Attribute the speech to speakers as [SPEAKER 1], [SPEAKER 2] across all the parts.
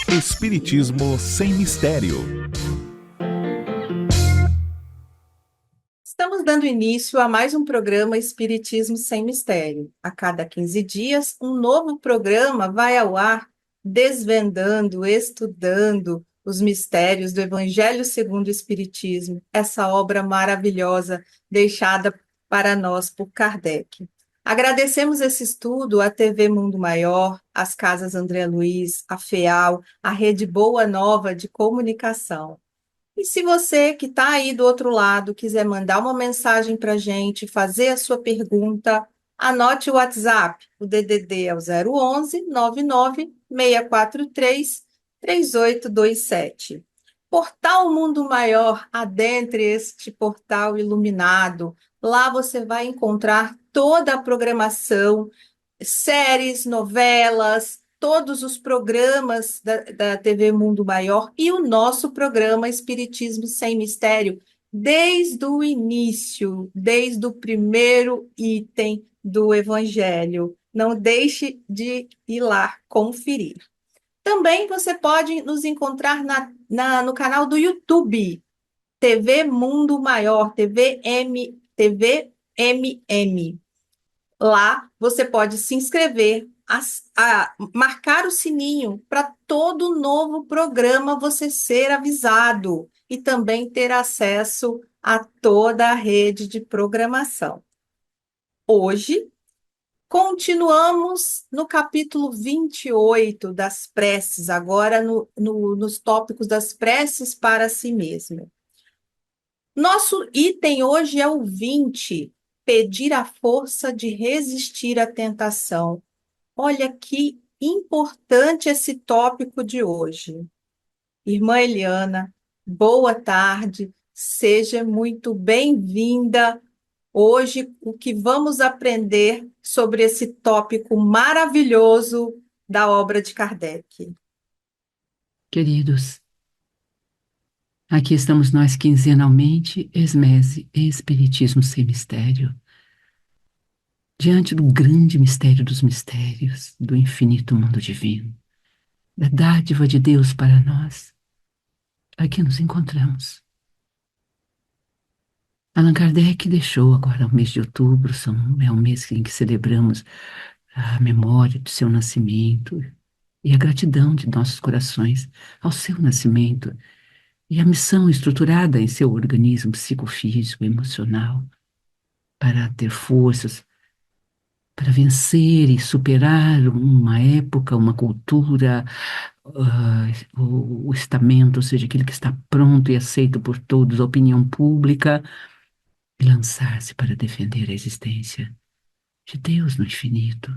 [SPEAKER 1] Espiritismo sem mistério.
[SPEAKER 2] Estamos dando início a mais um programa Espiritismo sem Mistério. A cada 15 dias, um novo programa vai ao ar, desvendando, estudando os mistérios do Evangelho segundo o Espiritismo, essa obra maravilhosa deixada para nós por Kardec. Agradecemos esse estudo à TV Mundo Maior, às Casas André Luiz, à FEAL, à Rede Boa Nova de Comunicação. E se você que está aí do outro lado quiser mandar uma mensagem para a gente, fazer a sua pergunta, anote o WhatsApp. O DDD é o 011 99 643 3827. Portal Mundo Maior, adentre este portal iluminado. Lá você vai encontrar toda a programação, séries, novelas, todos os programas da TV Mundo Maior e o nosso programa Espiritismo Sem Mistério, desde o início, desde o primeiro item do Evangelho. Não deixe de ir lá conferir. Também você pode nos encontrar no canal do YouTube, TV Mundo Maior, TVMM. Lá você pode se inscrever, marcar o sininho para todo novo programa você ser avisado e também ter acesso a toda a rede de programação. Hoje, continuamos no capítulo 28 das preces, agora nos tópicos das preces para si mesmo. Nosso item hoje é o 20, pedir a força de resistir à tentação. Olha que importante esse tópico de hoje. Irmã Eliana, boa tarde, seja muito bem-vinda. Hoje, o que vamos aprender sobre esse tópico maravilhoso da obra de Kardec?
[SPEAKER 3] Queridos, aqui estamos nós quinzenalmente, Esmese, Espiritismo Sem Mistério, diante do grande mistério dos mistérios, do infinito mundo divino, da dádiva de Deus para nós. Aqui nos encontramos. Allan Kardec deixou agora o mês de outubro, é um mês em que celebramos a memória do seu nascimento e a gratidão de nossos corações ao seu nascimento e a missão estruturada em seu organismo psicofísico e emocional para ter forças para vencer e superar uma época, uma cultura, o estamento, ou seja, aquilo que está pronto e aceito por todos, a opinião pública, e lançar-se para defender a existência de Deus no infinito,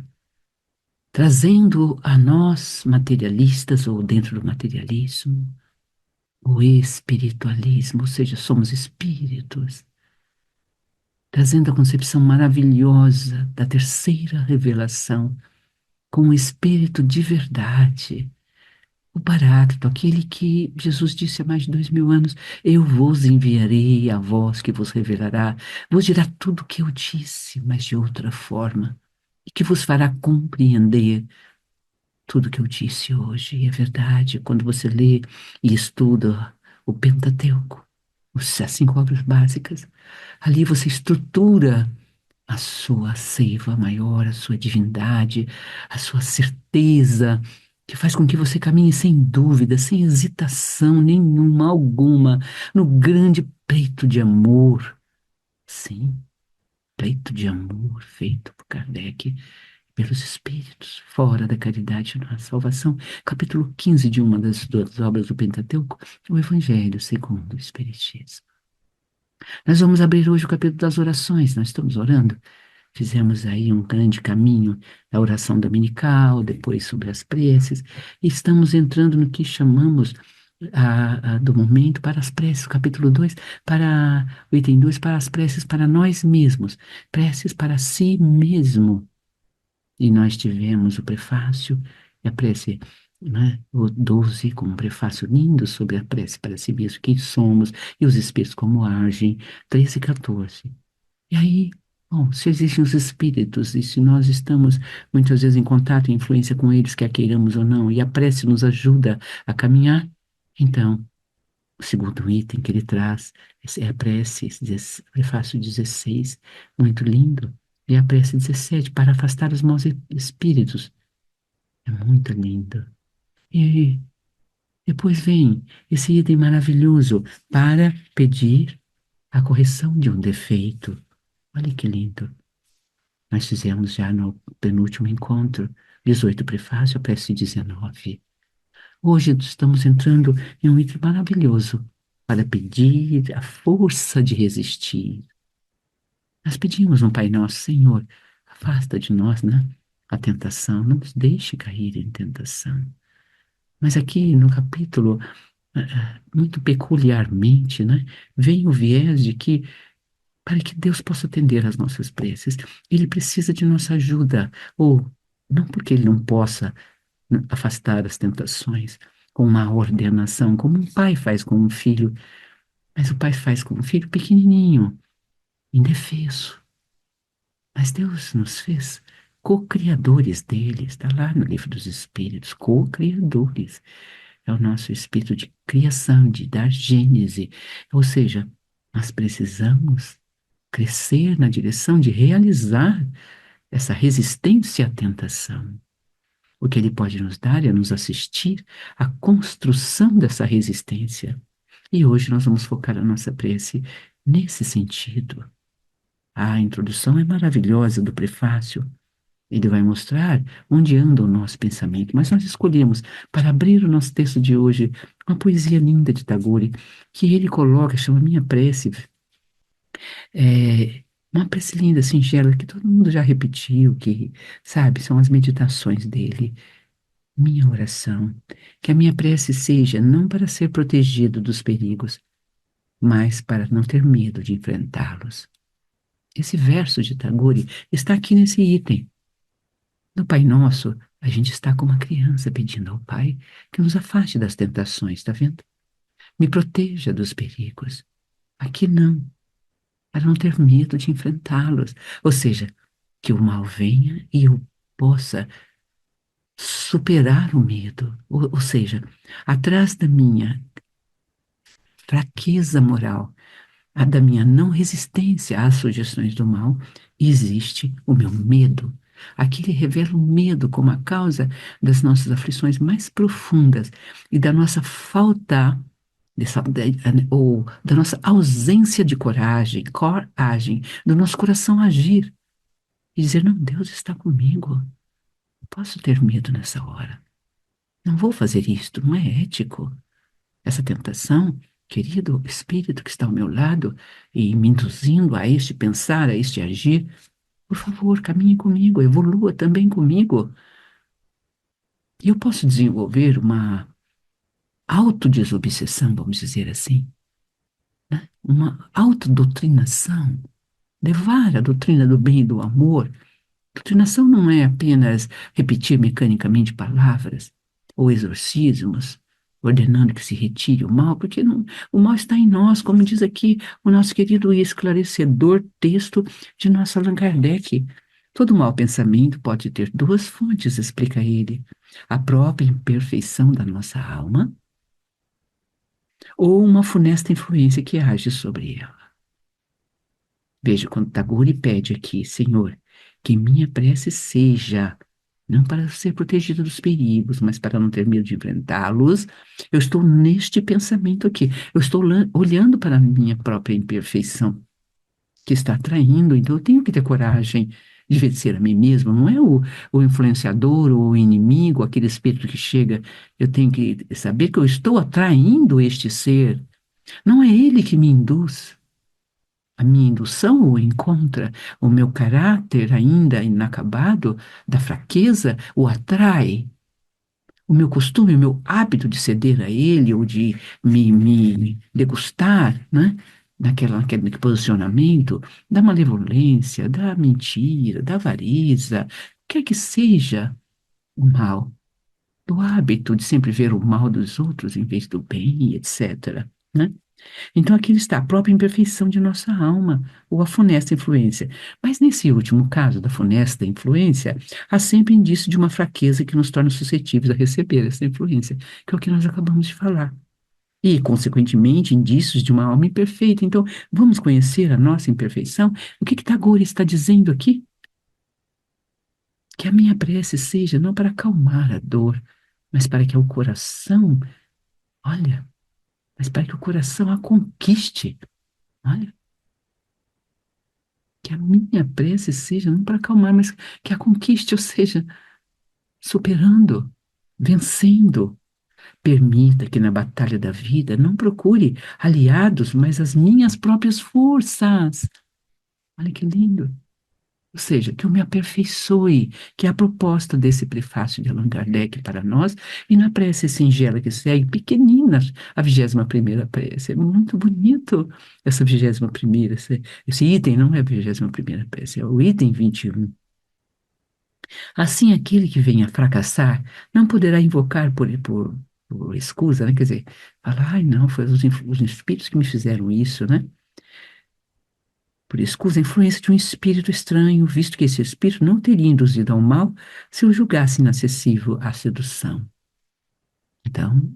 [SPEAKER 3] trazendo a nós, materialistas ou dentro do materialismo, o espiritualismo, ou seja, somos espíritos, trazendo a concepção maravilhosa da terceira revelação, com o espírito de verdade, o Paráclito, aquele que Jesus disse há mais de 2000 anos: eu vos enviarei a voz que vos revelará, vos dirá tudo o que eu disse, mas de outra forma, e que vos fará compreender tudo o que eu disse hoje. E é verdade, quando você lê e estuda o Pentateuco, as 5 obras básicas, ali você estrutura a sua seiva maior, a sua divindade, a sua certeza, que faz com que você caminhe sem dúvida, sem hesitação nenhuma, alguma, no grande peito de amor. Sim, peito de amor feito por Kardec, pelos espíritos, fora da caridade na salvação. Capítulo 15 de uma das duas obras do Pentateuco, o Evangelho segundo o Espiritismo. Nós vamos abrir hoje o capítulo das orações, nós estamos orando. Fizemos aí um grande caminho da oração dominical, depois sobre as preces, e estamos entrando no que chamamos do momento para as preces, capítulo 2, para o item 2, para as preces para nós mesmos, preces para si mesmo. E nós tivemos o prefácio e a prece, né, o 12, com um prefácio lindo sobre a prece para si mesmo, quem somos e os espíritos como agem, 13 e 14. E aí, Bom, se existem os espíritos e se nós estamos muitas vezes em contato e influência com eles, quer queiramos ou não, e a prece nos ajuda a caminhar, então, o segundo item que ele traz é a prece, esse prefácio 16, muito lindo, e a prece 17, para afastar os maus espíritos. É muito lindo. E aí, depois vem esse item maravilhoso para pedir a correção de um defeito. Olha que lindo. Nós fizemos já no penúltimo encontro, 18 prefácio, a prece 19. Hoje estamos entrando em um item maravilhoso para pedir a força de resistir. Nós pedimos no Pai Nosso, Senhor, afasta de nós, né, a tentação, não nos deixe cair em tentação. Mas aqui no capítulo, muito peculiarmente, né, vem o viés de que, para que Deus possa atender às nossas preces, Ele precisa de nossa ajuda, ou não porque Ele não possa afastar as tentações com uma ordenação, como um pai faz com um filho, mas o pai faz com um filho pequenininho, indefeso. Mas Deus nos fez co-criadores dele, está lá no Livro dos Espíritos, co-criadores. É o nosso espírito de criação, de dar gênese. Ou seja, nós precisamos crescer na direção de realizar essa resistência à tentação. O que ele pode nos dar é nos assistir à construção dessa resistência. E hoje nós vamos focar a nossa prece nesse sentido. A introdução é maravilhosa do prefácio. Ele vai mostrar onde anda o nosso pensamento, mas nós escolhemos, para abrir o nosso texto de hoje, uma poesia linda de Tagore, que ele coloca, chama Minha Prece. É uma prece linda, singela, que todo mundo já repetiu, que, sabe, são as meditações dele. Minha oração, que a minha prece seja não para ser protegido dos perigos, mas para não ter medo de enfrentá-los. Esse verso de Tagore está aqui nesse item. No Pai Nosso, a gente está como uma criança pedindo ao Pai que nos afaste das tentações, está vendo? Me proteja dos perigos. Aqui não, para não ter medo de enfrentá-los. Ou seja, que o mal venha e eu possa superar o medo. Ou seja, atrás da minha fraqueza moral, a da minha não resistência às sugestões do mal, existe o meu medo. Aqui ele revela o medo como a causa das nossas aflições mais profundas e da nossa falta, ou da nossa ausência de coragem, do nosso coração agir e dizer: não, Deus está comigo. Não posso ter medo nessa hora. Não vou fazer isto, não é ético. Essa tentação, querido espírito que está ao meu lado e me induzindo a este pensar, a este agir, por favor, caminhe comigo, evolua também comigo. E eu posso desenvolver uma autodesobsessão, vamos dizer assim, né? Uma autodoutrinação, levar a doutrina do bem e do amor. Doutrinação não é apenas repetir mecanicamente palavras ou exorcismos, ordenando que se retire o mal, porque não, o mal está em nós, como diz aqui o nosso querido e esclarecedor texto de nosso Allan Kardec. Todo mau pensamento pode ter duas fontes, explica ele: a própria imperfeição da nossa alma ou uma funesta influência que age sobre ela. Veja, quando Tagore pede aqui: Senhor, que minha prece seja não para ser protegida dos perigos, mas para não ter medo de enfrentá-los, eu estou neste pensamento aqui. Eu estou olhando para a minha própria imperfeição, que está atraindo, então eu tenho que ter coragem de vencer a mim mesmo. Não é o influenciador ou o inimigo, aquele espírito que chega. Eu tenho que saber que eu estou atraindo este ser. Não é ele que me induz. A minha indução o encontra, o meu caráter ainda inacabado da fraqueza o atrai. O meu costume, o meu hábito de ceder a ele ou de me degustar, né? Naquele posicionamento da malevolência, da mentira, da avareza, quer que seja o mal, do hábito de sempre ver o mal dos outros em vez do bem, etc., né? Então aqui está a própria imperfeição de nossa alma, ou a funesta influência. Mas nesse último caso da funesta influência, há sempre indício de uma fraqueza que nos torna suscetíveis a receber essa influência, que é o que nós acabamos de falar. E, consequentemente, indícios de uma alma imperfeita. Então, vamos conhecer a nossa imperfeição? O que Tagore está dizendo aqui? Que a minha prece seja não para acalmar a dor, mas para que o coração, olha, mas para que o coração a conquiste. Olha, que a minha prece seja não para acalmar, mas que a conquiste, ou seja, superando, vencendo. Permita que na batalha da vida não procure aliados, mas as minhas próprias forças. Olha que lindo. Ou seja, que eu me aperfeiçoe, que é a proposta desse prefácio de Allan Kardec para nós, e na prece singela que segue, pequenina, a 21ª prece. É muito bonito essa 21ª, esse item não é a 21ª prece, é o item 21. Assim, aquele que venha fracassar não poderá invocar por escusa, né? Quer dizer, falar, ai não, foi os espíritos que me fizeram isso, né? Por escusa, a influência de um espírito estranho, visto que esse espírito não teria induzido ao mal se o julgasse inacessível à sedução. Então,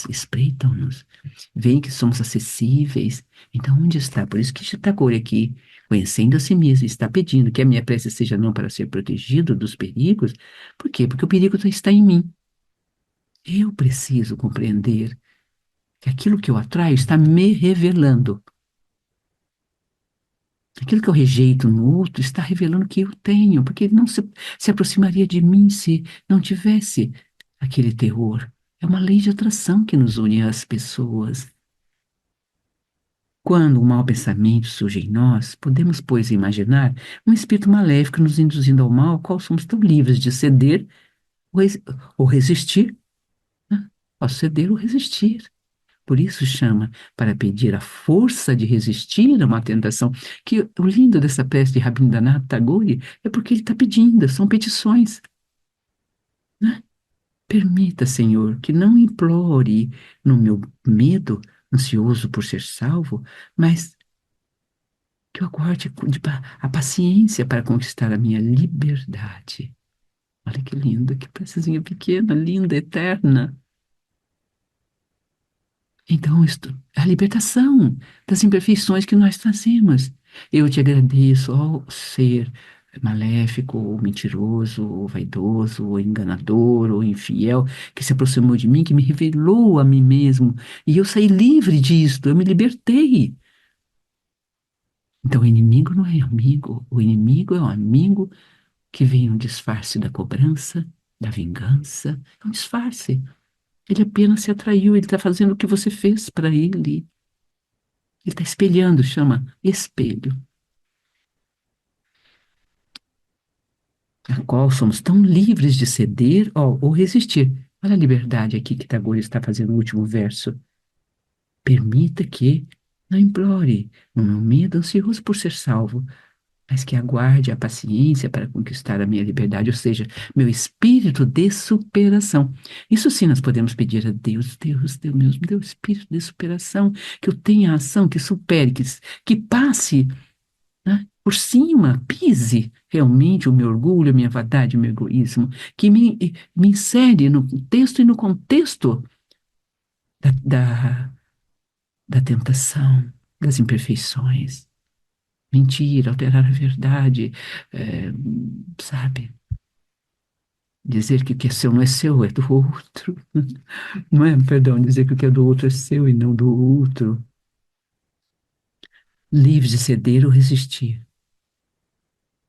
[SPEAKER 3] espreitam-nos, veem que somos acessíveis. Então, onde está? Por isso que Tagore aqui, conhecendo a si mesmo, está pedindo que a minha prece seja não para ser protegido dos perigos. Por quê? Porque o perigo está em mim. Eu preciso compreender que aquilo que eu atraio está me revelando. Aquilo que eu rejeito no outro está revelando que eu tenho, porque ele não se aproximaria de mim se não tivesse aquele terror. É uma lei de atração que nos une às pessoas. Quando um mau pensamento surge em nós, podemos, pois, imaginar um espírito maléfico nos induzindo ao mal, ao qual somos tão livres de ceder ou resistir, né? Ao ceder ou resistir. Por isso chama para pedir a força de resistir a uma tentação. Que o lindo dessa peça de Rabindranath Tagore é porque ele está pedindo, são petições, né? Permita, Senhor, que não implore no meu medo, ansioso por ser salvo, mas que eu aguarde a paciência para conquistar a minha liberdade. Olha que linda, que pecinha pequena, linda, eterna. Então, isto é a libertação das imperfeições que nós trazemos. Eu te agradeço, ó ser maléfico, ou mentiroso, ou vaidoso, ou enganador, ou infiel, que se aproximou de mim, que me revelou a mim mesmo, e eu saí livre disto, eu me libertei. Então, o inimigo não é amigo, o inimigo é um amigo que vem um disfarce da cobrança, da vingança, é um disfarce. Ele apenas se atraiu, ele está fazendo o que você fez para ele. Ele está espelhando, chama espelho, a qual somos tão livres de ceder ou resistir. Olha a liberdade aqui que Tagore está fazendo no último verso. Permita que não implore no meu medo ansioso por ser salvo, mas que aguarde a paciência para conquistar a minha liberdade, ou seja, meu espírito de superação. Isso sim nós podemos pedir a Deus, Deus meu, meu espírito de superação, que eu tenha ação, que supere, que passe, né, por cima, pise realmente o meu orgulho, a minha vaidade, o meu egoísmo, que me insere no texto e no contexto da, da, da tentação, das imperfeições. Mentir, alterar a verdade, é, sabe? Dizer que o que é seu não é seu, é do outro. Não é, perdão, dizer que o que é do outro é seu e não do outro. Livre de ceder ou resistir.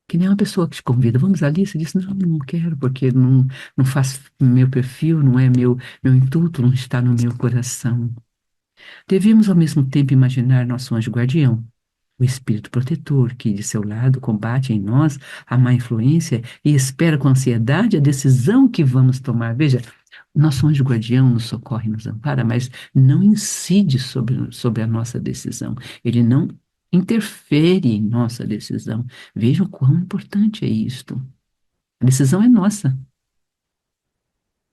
[SPEAKER 3] Que nem uma pessoa que te convida, vamos ali, você diz, não, não quero, porque não faz meu perfil, não é meu intuito, não está no meu coração. Devemos, ao mesmo tempo, imaginar nosso anjo guardião, o espírito protetor, que, de seu lado, combate em nós a má influência e espera com ansiedade a decisão que vamos tomar. Veja, nosso anjo guardião nos socorre, nos ampara, mas não incide sobre a nossa decisão. Ele não interfere em nossa decisão. Vejam quão importante é isto. A decisão é nossa.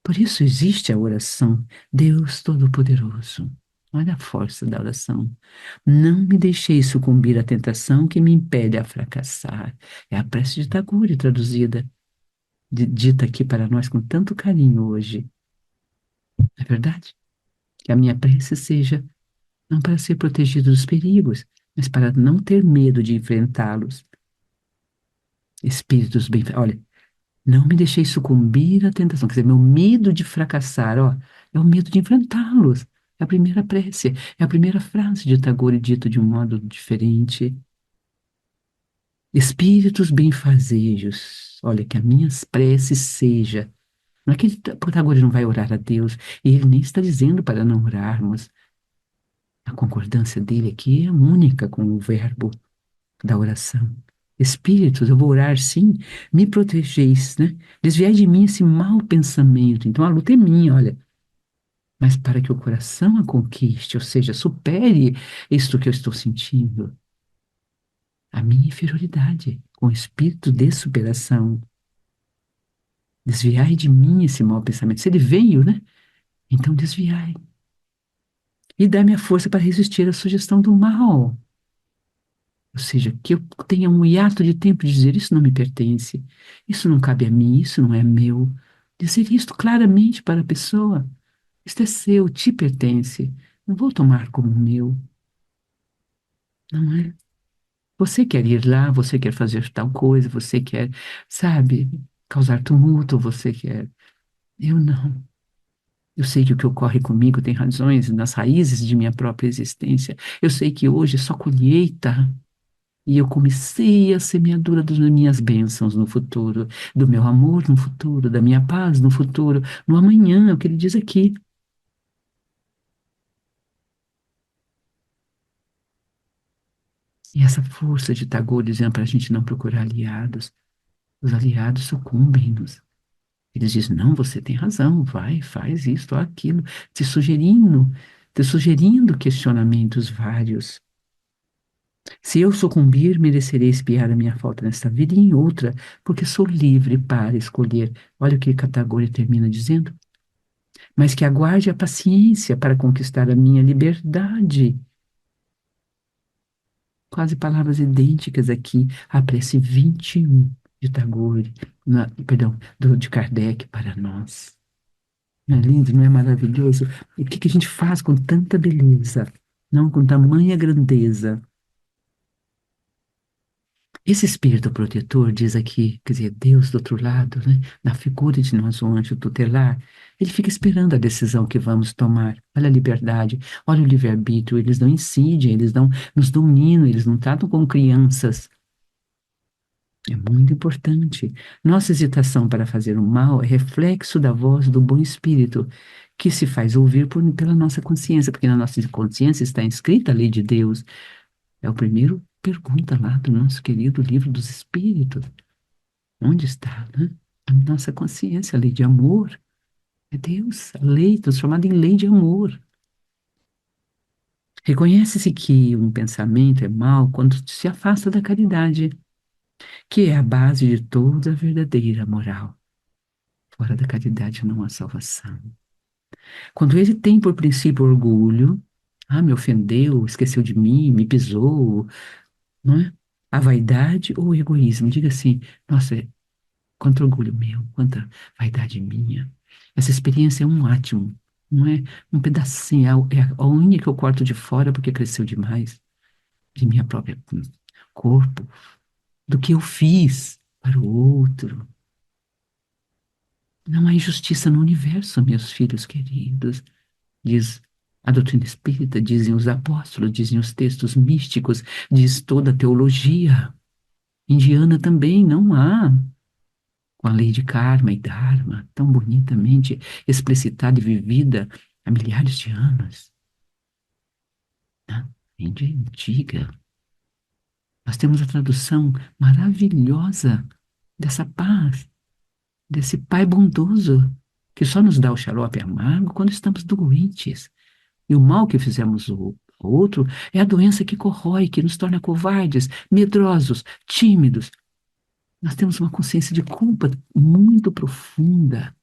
[SPEAKER 3] Por isso existe a oração, Deus Todo-Poderoso. Olha a força da oração. Não me deixei sucumbir à tentação que me impede a fracassar. É a prece de Tagore traduzida, dita aqui para nós com tanto carinho hoje. É verdade? Que a minha prece seja não para ser protegido dos perigos, mas para não ter medo de enfrentá-los. Espíritos bem. Olha, não me deixei sucumbir à tentação. Quer dizer, meu medo de fracassar, ó, é o medo de enfrentá-los. É a primeira prece, é a primeira frase de Tagore dito de um modo diferente. Espíritos benfazejos, olha, que a minhas preces seja. Não é que Tagore não vai orar a Deus, e ele nem está dizendo para não orarmos. A concordância dele aqui é única com o verbo da oração. Espíritos, eu vou orar sim, me protegeis, né? Desviai de mim esse mau pensamento. Então a luta é minha, olha. Mas para que o coração a conquiste, ou seja, supere isto que eu estou sentindo, a minha inferioridade, com o espírito de superação. Desviai de mim esse mau pensamento. Se ele veio, né? Então desviai. E dá-me a força para resistir à sugestão do mal. Ou seja, que eu tenha um hiato de tempo de dizer: isso não me pertence, isso não cabe a mim, isso não é meu. Dizer isto claramente para a pessoa: isto é seu, te pertence, não vou tomar como meu, não é? Você quer ir lá, você quer fazer tal coisa, você quer, sabe, causar tumulto, você quer. Eu não. Eu sei que o que ocorre comigo tem razões nas raízes de minha própria existência. Eu sei que hoje é só colheita. E eu comecei a semeadura das minhas bênçãos no futuro, do meu amor no futuro, da minha paz no futuro, no amanhã, é o que ele diz aqui. E essa força de Tagore dizendo para a gente não procurar aliados, os aliados sucumbem-nos. Eles dizem: não, você tem razão, vai, faz isto ou aquilo, te sugerindo questionamentos vários. Se eu sucumbir, merecerei espiar a minha falta nesta vida e em outra, porque sou livre para escolher. Olha o que Tagore termina dizendo: mas que aguarde a paciência para conquistar a minha liberdade. Quase palavras idênticas aqui, a prece 21 de Tagore, perdão, de Kardec para nós. Não é lindo, não é maravilhoso? E o que que a gente faz com tanta beleza, não com tamanha grandeza? Esse espírito protetor diz aqui, quer dizer, Deus do outro lado, né, na figura de nosso anjo tutelar, ele fica esperando a decisão que vamos tomar. Olha a liberdade, olha o livre-arbítrio, eles não incidem, eles não nos dominam, eles não tratam como crianças. É muito importante. Nossa hesitação para fazer o mal é reflexo da voz do bom espírito, que se faz ouvir pela nossa consciência, porque na nossa consciência está inscrita a lei de Deus. É o primeiro pergunta lá do nosso querido livro dos Espíritos. Onde está, né? A nossa consciência, a lei de amor. É Deus, a lei transformada em lei de amor. Reconhece-se que um pensamento é mau quando se afasta da caridade, que é a base de toda a verdadeira moral. Fora da caridade não há salvação. Quando ele tem por princípio orgulho, me ofendeu, esqueceu de mim, me pisou, não é? A vaidade ou o egoísmo. Diga assim: nossa, quanto orgulho meu, quanta vaidade minha. Essa experiência é um átomo, não é um pedacinho, é a unha que eu corto de fora porque cresceu demais de minha própria corpo, do que eu fiz para o outro. Não há injustiça no universo, meus filhos queridos, diz a doutrina espírita, dizem os apóstolos, dizem os textos místicos, diz toda a teologia. Indiana também não há, com a lei de karma e dharma, tão bonitamente explicitada e vivida há milhares de anos. Na Índia antiga, nós temos a tradução maravilhosa dessa paz, desse Pai bondoso, que só nos dá o xarope amargo quando estamos doentes. E o mal que fizemos ao outro é a doença que corrói, que nos torna covardes, medrosos, tímidos. Nós temos uma consciência de culpa muito profunda,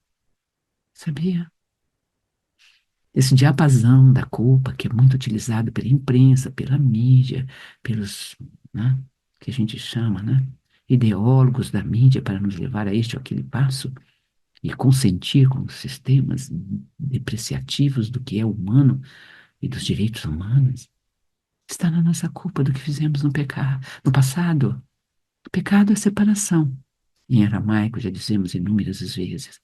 [SPEAKER 3] sabia? esse diapasão da culpa que é muito utilizado pela imprensa, pela mídia, pelos, né, que a gente chama, né, ideólogos da mídia para nos levar a este ou aquele passo e consentir com os sistemas depreciativos do que é humano e dos direitos humanos, está na nossa culpa do que fizemos no passado. O pecado é separação. Em aramaico já dizemos inúmeras vezes.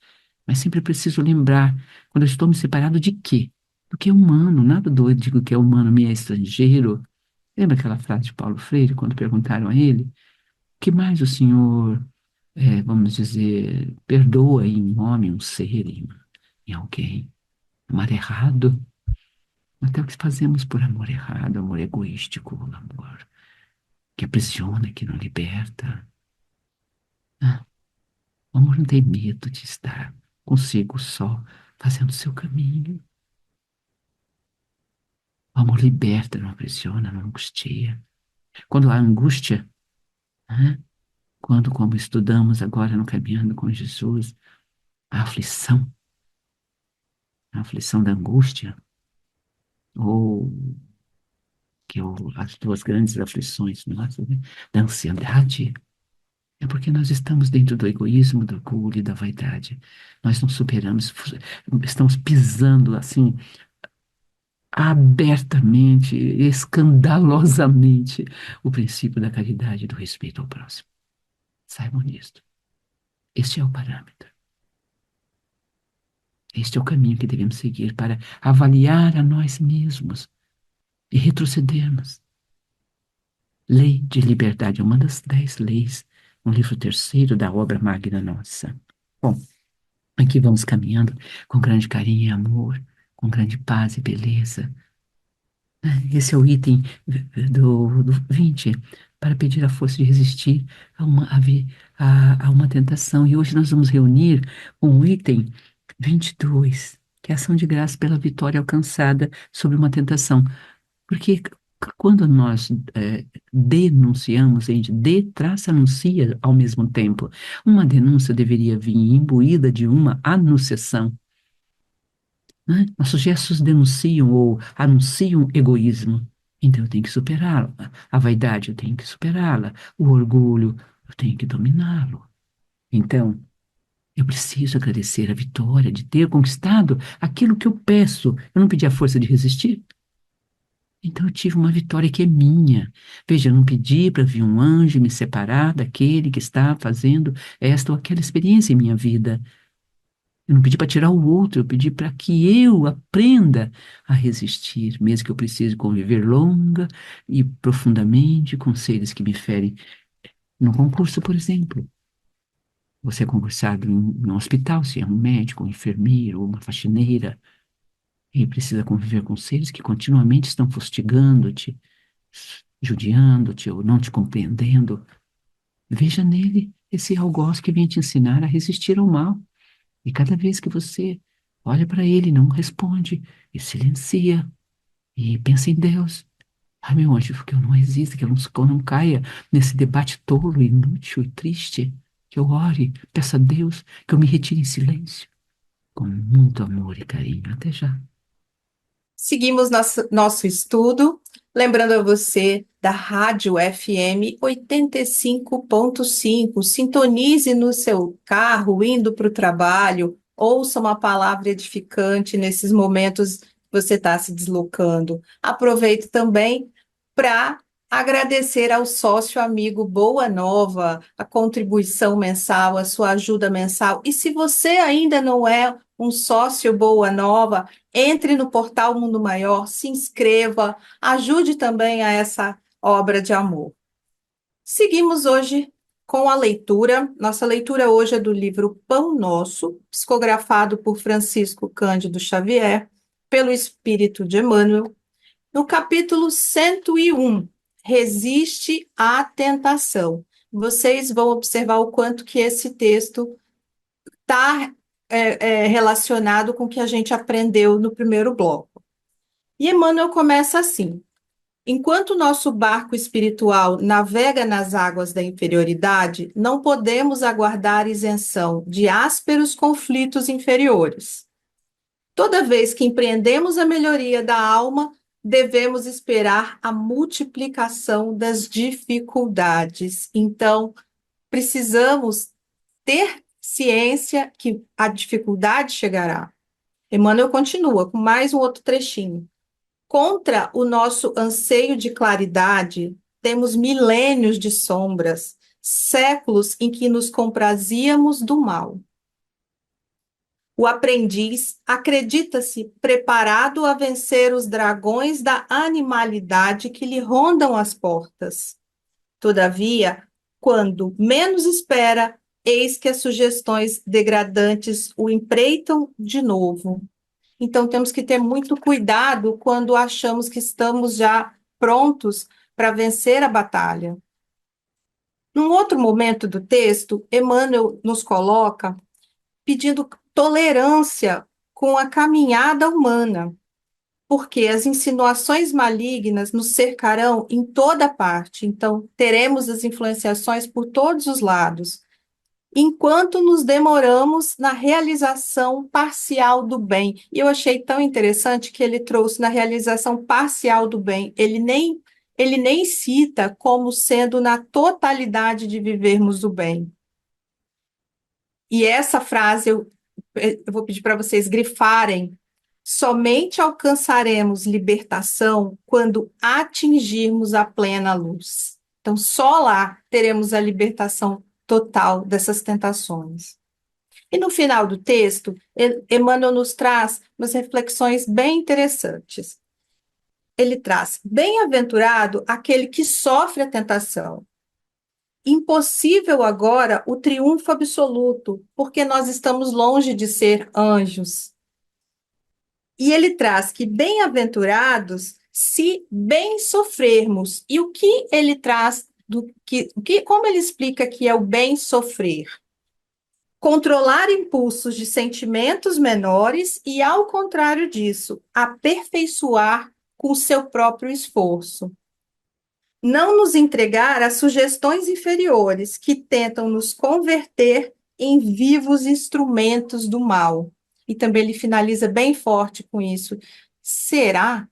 [SPEAKER 3] Mas sempre preciso lembrar, quando eu estou me separado de quê? Do que é humano, nada do eu digo que é humano, me é estrangeiro. Lembra aquela frase de Paulo Freire, quando perguntaram a ele, o que mais o Senhor, vamos dizer, perdoa em um homem, um ser, em alguém? Amar errado? Até o que fazemos por amor errado, amor egoístico, amor que aprisiona, que não liberta. Ah, o amor não tem medo de estar consigo só, fazendo o seu caminho. O amor liberta, não aprisiona, não angustia. Quando há angústia, né? Quando, como estudamos agora no Caminhando com Jesus, a aflição da angústia, ou as duas grandes aflições nossas, né? Da ansiedade, é porque nós estamos dentro do egoísmo, do orgulho e da vaidade. Nós não superamos, estamos pisando assim abertamente, escandalosamente, o princípio da caridade e do respeito ao próximo. Saibam disto. Este é o parâmetro. Este é o caminho que devemos seguir para avaliar a nós mesmos e retrocedermos. Lei de liberdade é uma das 10 leis, no livro terceiro da obra magna nossa. Bom, aqui vamos caminhando com grande carinho e amor, com grande paz e beleza. Esse é o item do 20, para pedir a força de resistir a uma tentação. E hoje nós vamos reunir com o item 22, que é a ação de graça pela vitória alcançada sobre uma tentação. Porque quando nós denunciamos, a gente anuncia ao mesmo tempo. Uma denúncia deveria vir imbuída de uma anunciação, né? Nossos gestos denunciam ou anunciam egoísmo. Então eu tenho que superá-lo. A vaidade eu tenho que superá-la. O orgulho eu tenho que dominá-lo. Então, eu preciso agradecer a vitória de ter conquistado aquilo que eu peço. Eu não pedi a força de resistir. Então eu tive uma vitória que é minha. Veja, eu não pedi para vir um anjo me separar daquele que está fazendo esta ou aquela experiência em minha vida. Eu não pedi para tirar o outro, eu pedi para que eu aprenda a resistir, mesmo que eu precise conviver longa e profundamente com seres que me ferem. No concurso, por exemplo, você é concursado em um hospital, se é um médico, um enfermeiro ou uma faxineira, e precisa conviver com seres que continuamente estão fustigando-te, judiando-te ou não te compreendendo. Veja nele esse algoz que vem te ensinar a resistir ao mal. E cada vez que você olha para ele, não responde, e silencia, e pensa em Deus. Ai, meu anjo, que eu não exista, que eu não caia nesse debate tolo, inútil e triste, que eu ore, peça a Deus que eu me retire em silêncio, com muito amor e carinho. Até já.
[SPEAKER 2] Seguimos nosso estudo, lembrando a você da Rádio FM 85.5. Sintonize no seu carro, indo para o trabalho, ouça uma palavra edificante nesses momentos que você está se deslocando. Aproveite também para agradecer ao sócio amigo Boa Nova, a contribuição mensal, a sua ajuda mensal. E se você ainda não é um sócio Boa Nova, entre no portal Mundo Maior, se inscreva, ajude também a essa obra de amor. Seguimos hoje com a leitura. Nossa leitura hoje é do livro Pão Nosso, psicografado por Francisco Cândido Xavier, pelo Espírito de Emmanuel, no capítulo 101, Resiste à Tentação. Vocês vão observar o quanto que esse texto está relacionado com o que a gente aprendeu no primeiro bloco. E Emmanuel começa assim: enquanto nosso barco espiritual navega nas águas da inferioridade, não podemos aguardar isenção de ásperos conflitos inferiores. Toda vez que empreendemos a melhoria da alma, devemos esperar a multiplicação das dificuldades. Então, precisamos ter ciência que a dificuldade chegará. Emmanuel continua com mais um outro trechinho. Contra o nosso anseio de claridade, temos milênios de sombras, séculos em que nos comprazíamos do mal. O aprendiz acredita-se preparado a vencer os dragões da animalidade que lhe rondam as portas. Todavia, quando menos espera, eis que as sugestões degradantes o empreitam de novo. Então, temos que ter muito cuidado quando achamos que estamos já prontos para vencer a batalha. Num outro momento do texto, Emmanuel nos coloca pedindo tolerância com a caminhada humana, porque as insinuações malignas nos cercarão em toda parte, então teremos as influenciações por todos os lados, enquanto nos demoramos na realização parcial do bem. E eu achei tão interessante que ele trouxe na realização parcial do bem, ele nem cita como sendo na totalidade de vivermos o bem. E essa frase eu vou pedir para vocês grifarem. Somente alcançaremos libertação quando atingirmos a plena luz. Então, só lá teremos a libertação total dessas tentações. E no final do texto, Emmanuel nos traz umas reflexões bem interessantes. Ele traz: bem-aventurado aquele que sofre a tentação. Impossível agora o triunfo absoluto, porque nós estamos longe de ser anjos. E ele traz que bem-aventurados se bem sofrermos. E o que ele traz como ele explica que é o bem sofrer? Controlar impulsos de sentimentos menores e, ao contrário disso, aperfeiçoar com o seu próprio esforço. Não nos entregar a sugestões inferiores que tentam nos converter em vivos instrumentos do mal. E também ele finaliza bem forte com isso. Será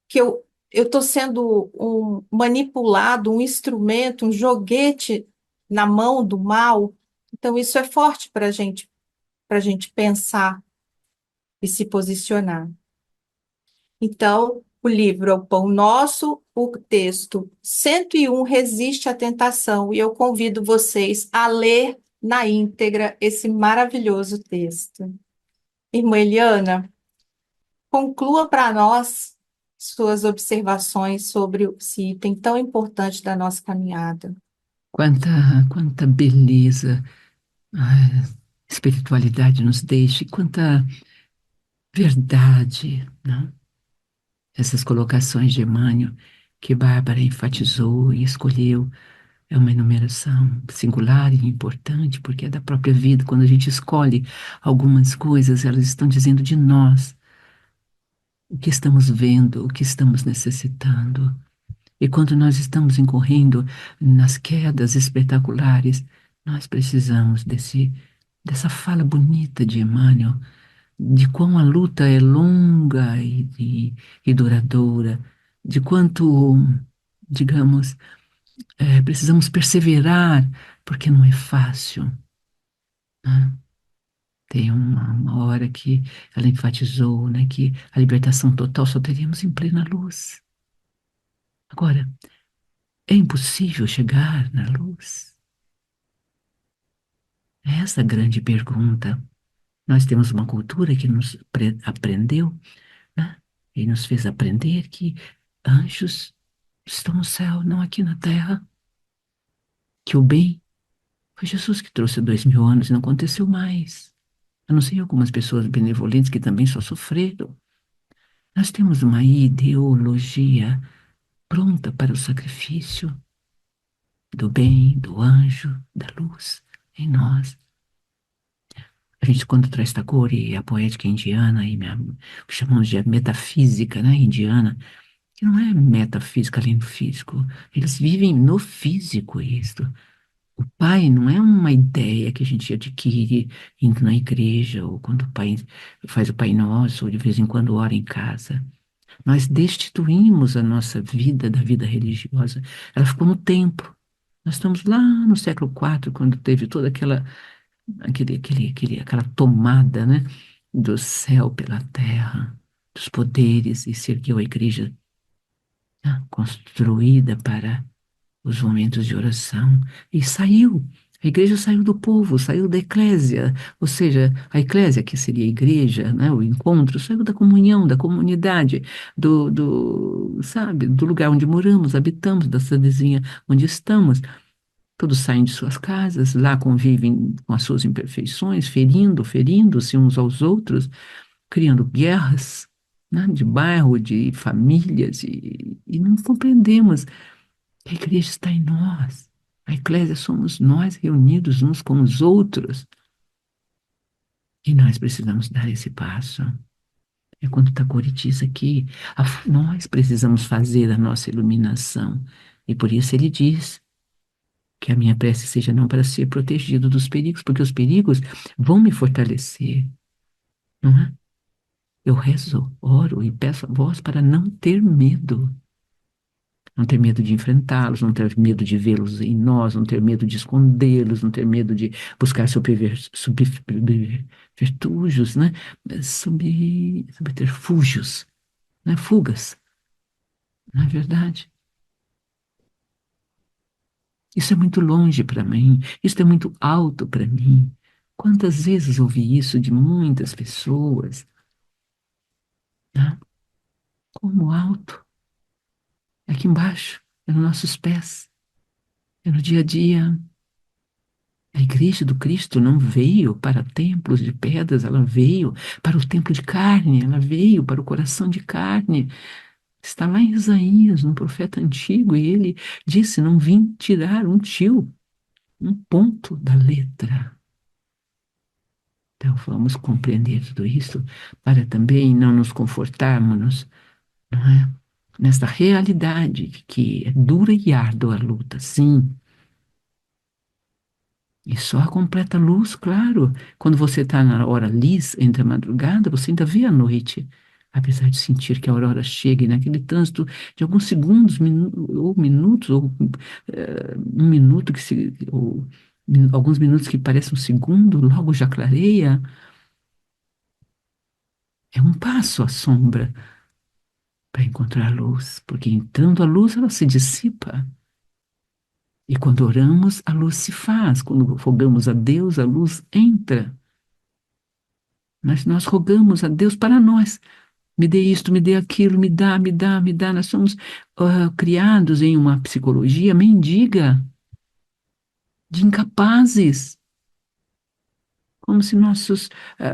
[SPEAKER 2] que eu estou sendo manipulado, um instrumento, um joguete na mão do mal? Então, isso é forte para a gente pensar e se posicionar. Então, o livro é o Pão Nosso, o texto 101, Resiste à Tentação, e eu convido vocês a ler na íntegra esse maravilhoso texto. Irmã Eliana, conclua para nós suas observações sobre esse item tão importante da nossa caminhada.
[SPEAKER 3] Quanta beleza a espiritualidade nos deixa, e quanta verdade, né? Essas colocações de Emmanuel que Bárbara enfatizou e escolheu. É uma enumeração singular e importante, porque é da própria vida. Quando a gente escolhe algumas coisas, elas estão dizendo de nós o que estamos vendo, o que estamos necessitando. E quando nós estamos incorrendo nas quedas espetaculares, nós precisamos dessa fala bonita de Emmanuel, de quão a luta é longa e duradoura, de quanto, digamos, precisamos perseverar, porque não é fácil, né? Tem uma hora que ela enfatizou, né, que a libertação total só teríamos em plena luz. Agora, é impossível chegar na luz? É essa a grande pergunta. Nós temos uma cultura que nos aprendeu, né, e nos fez aprender que anjos estão no céu, não aqui na terra. Que o bem foi Jesus que trouxe 2000 anos e não aconteceu mais. A não ser algumas pessoas benevolentes que também só sofreram. Nós temos uma ideologia pronta para o sacrifício do bem, do anjo, da luz em nós. A gente, quando traz Tagore e a poética indiana, chamamos de metafísica, né, indiana, que não é metafísica além do físico. Eles vivem no físico isto. O pai não é uma ideia que a gente adquire indo na igreja, ou quando o pai faz o Pai Nosso, ou de vez em quando ora em casa. Nós destituímos a nossa vida da vida religiosa. Ela ficou no templo. Nós estamos lá no século IV, quando teve toda aquela tomada, né, do céu pela terra, dos poderes, e se ergueu a igreja, né, construída para os momentos de oração, e saiu. A igreja saiu do povo, saiu da eclésia, ou seja, a eclésia, que seria a igreja, né, o encontro, saiu da comunhão, da comunidade, sabe, do lugar onde moramos, habitamos, da cidadezinha onde estamos. Todos saem de suas casas, lá convivem com as suas imperfeições, ferindo-se uns aos outros, criando guerras, né, de bairro, de famílias, e não compreendemos que a igreja está em nós. A eclésia somos nós reunidos uns com os outros. E nós precisamos dar esse passo. É quando Tagore diz aqui, nós precisamos fazer a nossa iluminação. E por isso ele diz que a minha prece seja não para ser protegido dos perigos, porque os perigos vão me fortalecer, não é? Eu rezo, oro e peço a vós para não ter medo. Não ter medo de enfrentá-los, não ter medo de vê-los em nós, não ter medo de escondê-los, não ter medo de buscar subterfúgios, né? Subterfúgios, né? Fugas, não é verdade? Isso é muito longe para mim, isso é muito alto para mim. Quantas vezes ouvi isso de muitas pessoas, né? Como alto? É aqui embaixo, é nos nossos pés, é no dia a dia. A igreja do Cristo não veio para templos de pedras, ela veio para o templo de carne, ela veio para o coração de carne. Está lá em Isaías, um profeta antigo, e ele disse: Não vim tirar um tio, um ponto da letra. Então vamos compreender tudo isso para também não nos confortarmos, não é? Nesta realidade de que é dura e árdua a luta, sim. E só a completa luz, claro. Quando você está na hora lis, entre a madrugada, você ainda vê a noite. Apesar de sentir que a aurora chega e naquele trânsito de alguns segundos, ou minutos, ou um minuto alguns minutos que parecem um segundo, logo já clareia. É um passo à sombra para encontrar a luz, porque entrando a luz, ela se dissipa. E quando oramos, a luz se faz. Quando rogamos a Deus, a luz entra. Mas nós rogamos a Deus para nós. Me dê isto, me dê aquilo, me dá, me dá, me dá. Nós somos criados em uma psicologia mendiga, de incapazes, como se nossa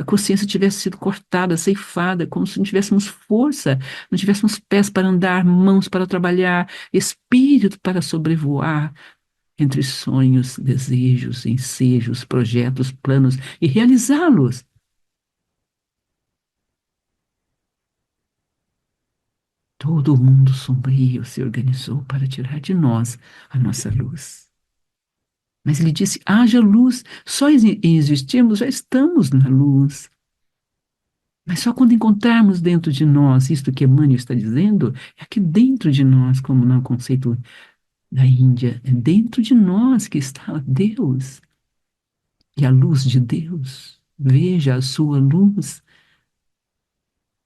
[SPEAKER 3] consciência tivesse sido cortada, ceifada, como se não tivéssemos força, não tivéssemos pés para andar, mãos para trabalhar, espírito para sobrevoar entre sonhos, desejos, ensejos, projetos, planos e realizá-los. Todo o mundo sombrio se organizou para tirar de nós a nossa luz. Mas ele disse: haja luz, só em existirmos já estamos na luz. Mas só quando encontrarmos dentro de nós isto que Emmanuel está dizendo, é aqui dentro de nós, como no conceito da Índia, é dentro de nós que está Deus e a luz de Deus. Veja a sua luz.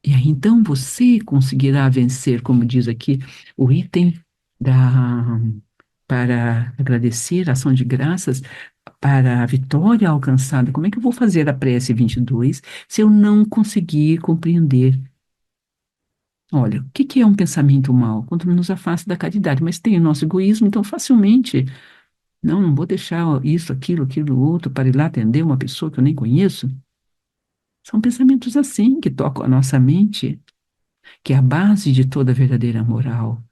[SPEAKER 3] E aí então você conseguirá vencer, como diz aqui o item da para agradecer a ação de graças para a vitória alcançada. Como é que eu vou fazer a prece 22 se eu não conseguir compreender? Olha, o que que é um pensamento mau? Quando nos afasta da caridade, mas tem o nosso egoísmo, então facilmente, não vou deixar isso, aquilo, outro para ir lá atender uma pessoa que eu nem conheço. São pensamentos assim que tocam a nossa mente, que é a base de toda a verdadeira moral.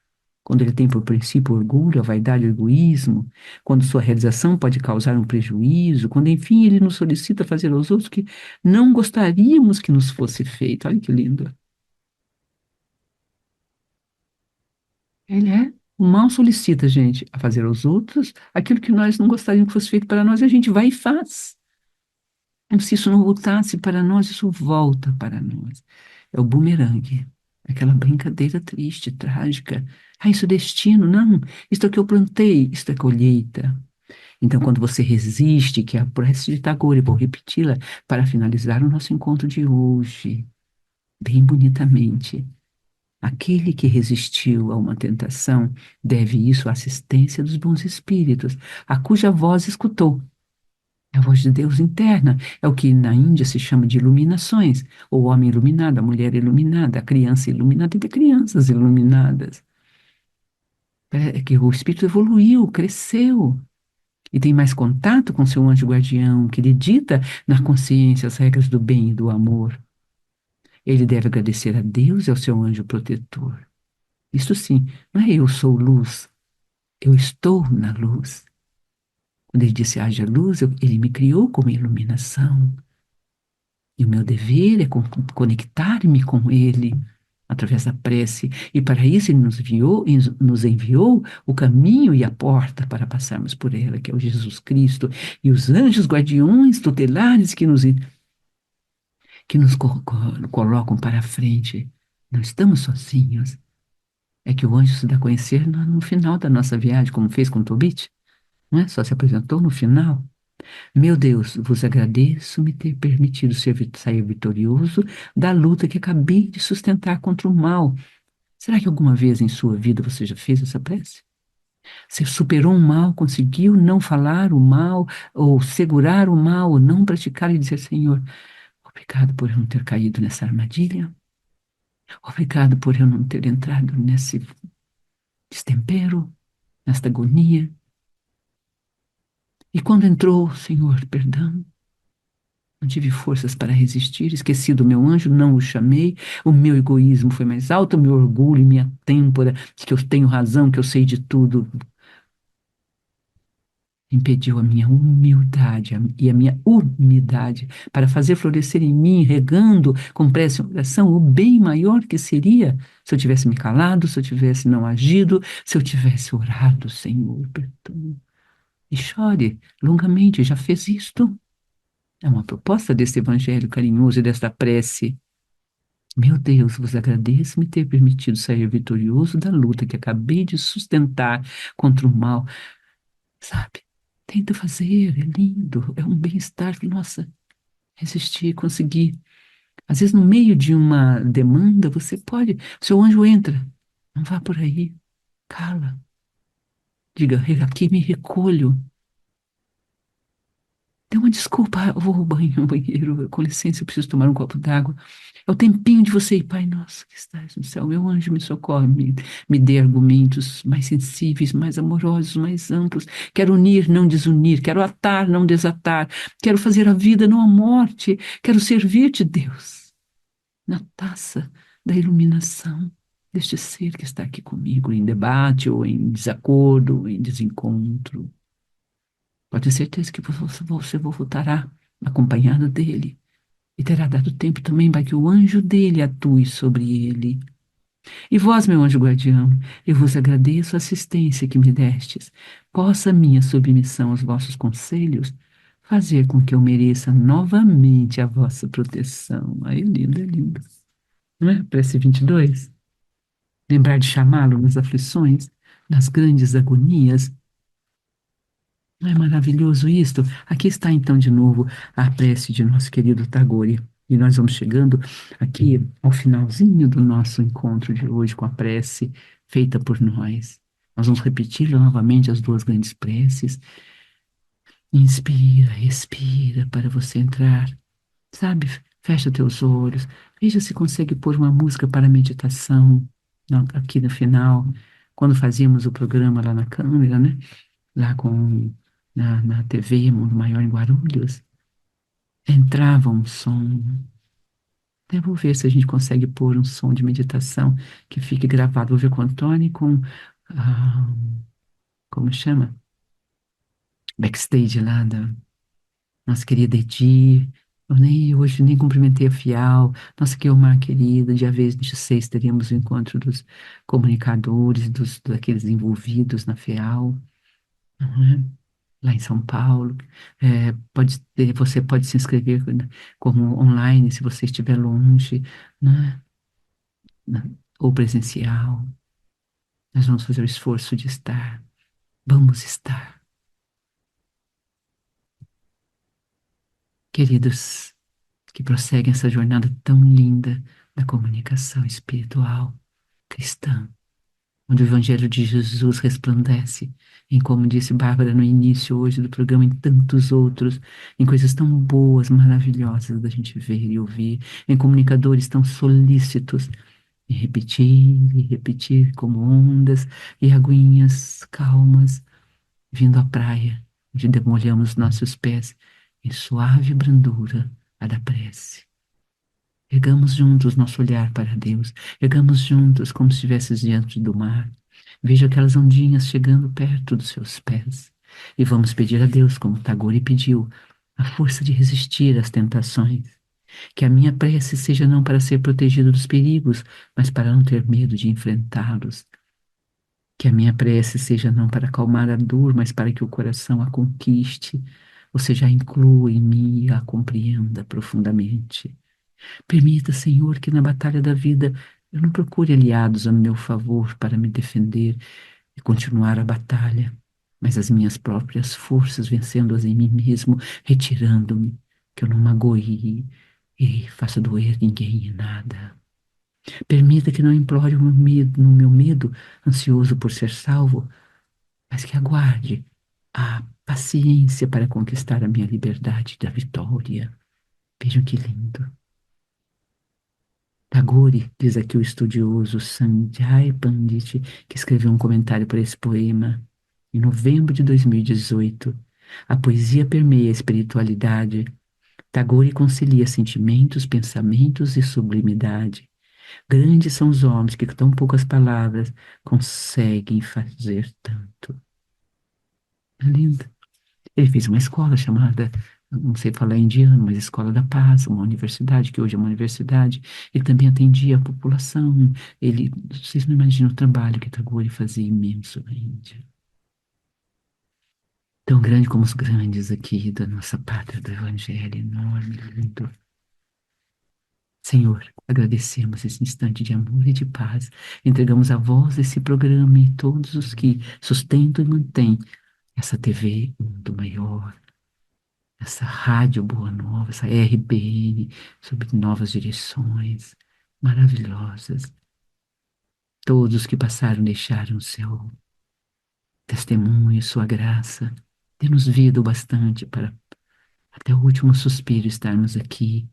[SPEAKER 3] Quando ele tem por princípio o orgulho, a vaidade, o egoísmo, quando sua realização pode causar um prejuízo, quando, enfim, ele nos solicita fazer aos outros que não gostaríamos que nos fosse feito. Olha que lindo. Ele é. O mal solicita a gente a fazer aos outros aquilo que nós não gostaríamos que fosse feito para nós, e a gente vai e faz. Como se isso não voltasse para nós, isso volta para nós. É o bumerangue, aquela brincadeira triste, trágica. Ah, isso é destino. Não, isto é o que eu plantei, isto é colheita. Então, quando você resiste, que é a prece de Tagore, vou repeti-la para finalizar o nosso encontro de hoje, bem bonitamente. Aquele que resistiu a uma tentação deve isso à assistência dos bons espíritos, a cuja voz escutou. É a voz de Deus interna, é o que na Índia se chama de iluminações, o homem iluminado, a mulher iluminada, a criança iluminada, e tem crianças iluminadas. É que o espírito evoluiu, cresceu, e tem mais contato com seu anjo guardião, que lhe dita na consciência as regras do bem e do amor. Ele deve agradecer a Deus e ao seu anjo protetor. Isto sim, não é eu sou luz, eu estou na luz. Quando ele disse haja luz, ele me criou como iluminação. E o meu dever é conectar-me com ele através da prece. E para isso ele nos enviou o caminho e a porta para passarmos por ela, que é o Jesus Cristo. E os anjos guardiões tutelares que nos colocam para a frente. Não estamos sozinhos. É que o anjo se dá a conhecer no final da nossa viagem, como fez com Tobit, não é? Só se apresentou no final. Meu Deus, vos agradeço me ter permitido sair vitorioso da luta que acabei de sustentar contra o mal. Será que alguma vez em sua vida você já fez essa prece? Você superou um mal, conseguiu não falar o mal, ou segurar o mal, ou não praticar e dizer, Senhor, obrigado por eu não ter caído nessa armadilha. Obrigado por eu não ter entrado nesse destempero, nesta agonia. E quando entrou, Senhor, perdão. Não tive forças para resistir, esqueci do meu anjo, não o chamei. O meu egoísmo foi mais alto, o meu orgulho e minha têmpora, de que eu tenho razão, que eu sei de tudo, impediu a minha humildade e a minha umidade para fazer florescer em mim, regando com prece e oração, o bem maior que seria se eu tivesse me calado, se eu tivesse não agido, se eu tivesse orado, Senhor, perdão. E chore longamente, já fez isto? É uma proposta desse evangelho carinhoso e desta prece. Meu Deus, vos agradeço me ter permitido sair vitorioso da luta que acabei de sustentar contra o mal. Sabe? Tenta fazer, é lindo, é um bem-estar que, nossa, resistir, conseguir. Às vezes, no meio de uma demanda, você pode, seu anjo entra, não vá por aí, cala, diga, aqui me recolho. Dê uma desculpa, eu vou ao banho, ao banheiro, com licença, eu preciso tomar um copo d'água. É o tempinho de você ir, Pai nosso que estás no céu, meu anjo me socorre, me dê argumentos mais sensíveis, mais amorosos, mais amplos. Quero unir, não desunir, quero atar, não desatar, quero fazer a vida, não a morte, quero servir-te, Deus, na taça da iluminação deste ser que está aqui comigo, em debate, ou em desacordo, ou em desencontro. Pode ter certeza que você voltará acompanhado dele. E terá dado tempo também para que o anjo dele atue sobre ele. E vós, meu anjo guardião, eu vos agradeço a assistência que me destes. Possa minha submissão aos vossos conselhos fazer com que eu mereça novamente a vossa proteção. Aí, lindo, é lindo. Não é? Prece 22. Lembrar de chamá-lo nas aflições, nas grandes agonias. Não é maravilhoso isto? Aqui está então de novo a prece de nosso querido Tagore. E nós vamos chegando aqui ao finalzinho do nosso encontro de hoje com a prece feita por nós. Nós vamos repetir novamente as duas grandes preces. Inspira, expira para você entrar. Sabe, fecha teus olhos. Veja se consegue pôr uma música para meditação aqui no final. Quando fazíamos o programa lá na câmera, né? Lá na TV Mundo Maior em Guarulhos, entrava um som. Até vou ver se a gente consegue pôr um som de meditação que fique gravado. Vou ver com o Antônio e com, ah, como chama? Backstage lá da nossa querida Edir. Hoje nem cumprimentei a Fial. Nossa, que Omar querida, dia 26 teríamos o encontro dos comunicadores, daqueles envolvidos na Fial, não é? Lá em São Paulo. Você pode se inscrever, né, como online, se você estiver longe, né? Ou presencial. Nós vamos fazer o esforço de estar. Vamos estar. Queridos, que prosseguem essa jornada tão linda da comunicação espiritual cristã, onde o Evangelho de Jesus resplandece, em, como disse Bárbara no início hoje do programa, em tantos outros, em coisas tão boas, maravilhosas da gente ver e ouvir, em comunicadores tão solícitos e repetir como ondas e aguinhas calmas vindo à praia, onde demolhamos nossos pés em suave brandura a da prece. Ergamos juntos nosso olhar para Deus, ergamos juntos como se estivesses diante do mar. Veja aquelas ondinhas chegando perto dos seus pés. E vamos pedir a Deus, como Tagore pediu, a força de resistir às tentações. Que a minha prece seja não para ser protegido dos perigos, mas para não ter medo de enfrentá-los. Que a minha prece seja não para acalmar a dor, mas para que o coração a conquiste, ou seja, a inclua em mim e a compreenda profundamente. Permita, Senhor, que na batalha da vida eu não procure aliados a meu favor para me defender e continuar a batalha, mas as minhas próprias forças vencendo-as em mim mesmo, retirando-me, que eu não magoe e faça doer ninguém e nada. Permita que não implore o meu medo, no meu medo, ansioso por ser salvo, mas que aguarde a paciência para conquistar a minha liberdade da vitória. Vejam que lindo. Tagore, diz aqui o estudioso Sanjay Pandit, que escreveu um comentário para esse poema em novembro de 2018. A poesia permeia a espiritualidade. Tagore concilia sentimentos, pensamentos e sublimidade. Grandes são os homens que, com tão poucas palavras, conseguem fazer tanto. É lindo. Ele fez uma escola chamada, não sei falar indiano, mas Escola da Paz, uma universidade, que hoje é uma universidade. Ele também atendia a população. Vocês não imaginam o trabalho que Tagore fazia imenso na Índia. Tão grande como os grandes aqui da nossa pátria do Evangelho, enorme, lindo. Senhor, agradecemos esse instante de amor e de paz. Entregamos a vós esse programa e todos os que sustentam e mantêm essa TV Mundo Maior, essa Rádio Boa Nova, essa RBN, sob novas direções maravilhosas. Todos que passaram deixaram seu testemunho, sua graça. Dê-nos vida o bastante para, até o último suspiro, estarmos aqui,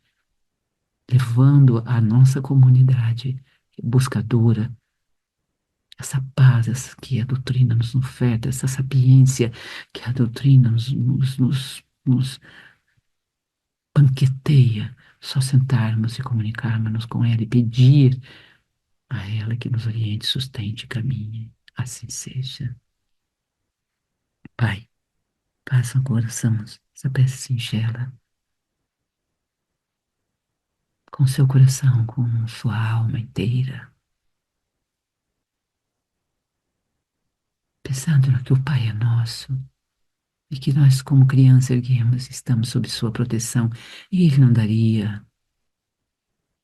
[SPEAKER 3] levando a nossa comunidade buscadora essa paz que a doutrina nos oferta, essa sapiência que a doutrina nos banqueteia, só sentarmos e comunicarmos com ela e pedir a ela que nos oriente, sustente e caminhe. Assim seja. Pai, faça um coração, essa prece singela, com seu coração, com sua alma inteira, pensando no que o Pai é nosso e que nós, como criança, erguemos, estamos sob sua proteção e Ele não daria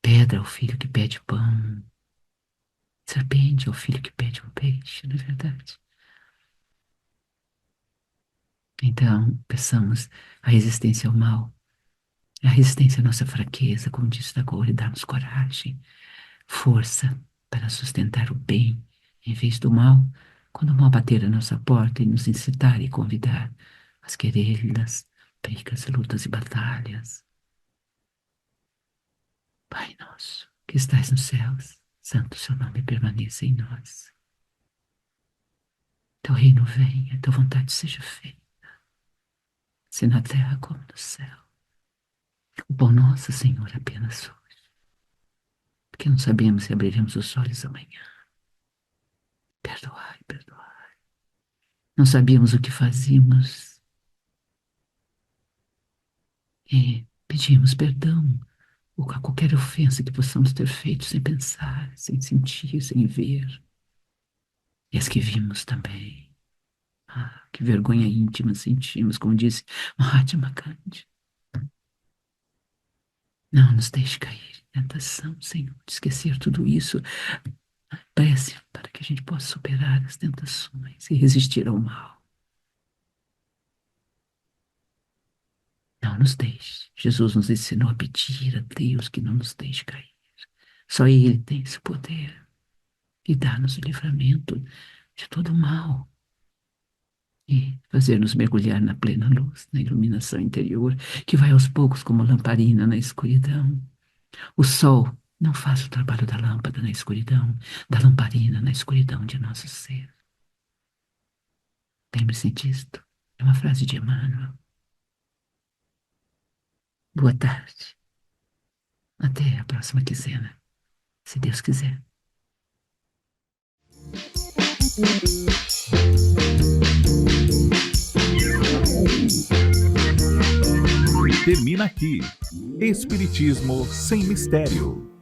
[SPEAKER 3] pedra ao filho que pede pão, serpente ao filho que pede um peixe, não é verdade? Então, peçamos a resistência ao mal, a resistência à nossa fraqueza, como diz Tagore, dá-nos coragem, força para sustentar o bem em vez do mal, quando o mal bater à nossa porta e nos incitar e convidar às querelhas, brigas, lutas e batalhas. Pai nosso, que estais nos céus, santo seu nome permaneça em nós. Teu reino venha, tua vontade seja feita, se na terra como no céu. O pão nosso, Senhor, apenas hoje, porque não sabemos se abriremos os olhos amanhã. Perdoai, perdoai. Não sabíamos o que fazíamos e Pedimos perdão ou a qualquer ofensa que possamos ter feito sem pensar, sem sentir, sem ver. E as que vimos também. Ah, que vergonha íntima sentimos, como disse Mahatma Gandhi. Não nos deixe cair em tentação, Senhor, de esquecer tudo isso. Prece para que a gente possa superar as tentações e resistir ao mal. Não nos deixe. Jesus nos ensinou a pedir a Deus que não nos deixe cair. Só Ele tem esse poder e dá-nos o livramento de todo o mal e fazer-nos mergulhar na plena luz, na iluminação interior, que vai aos poucos como lamparina na escuridão. O sol não faz o trabalho da lâmpada na escuridão, da lamparina na escuridão de nosso ser. Lembre-se disto. É uma frase de Emmanuel. Boa tarde. Até a próxima quinzena, se Deus quiser.
[SPEAKER 1] Termina aqui. Espiritismo sem mistério.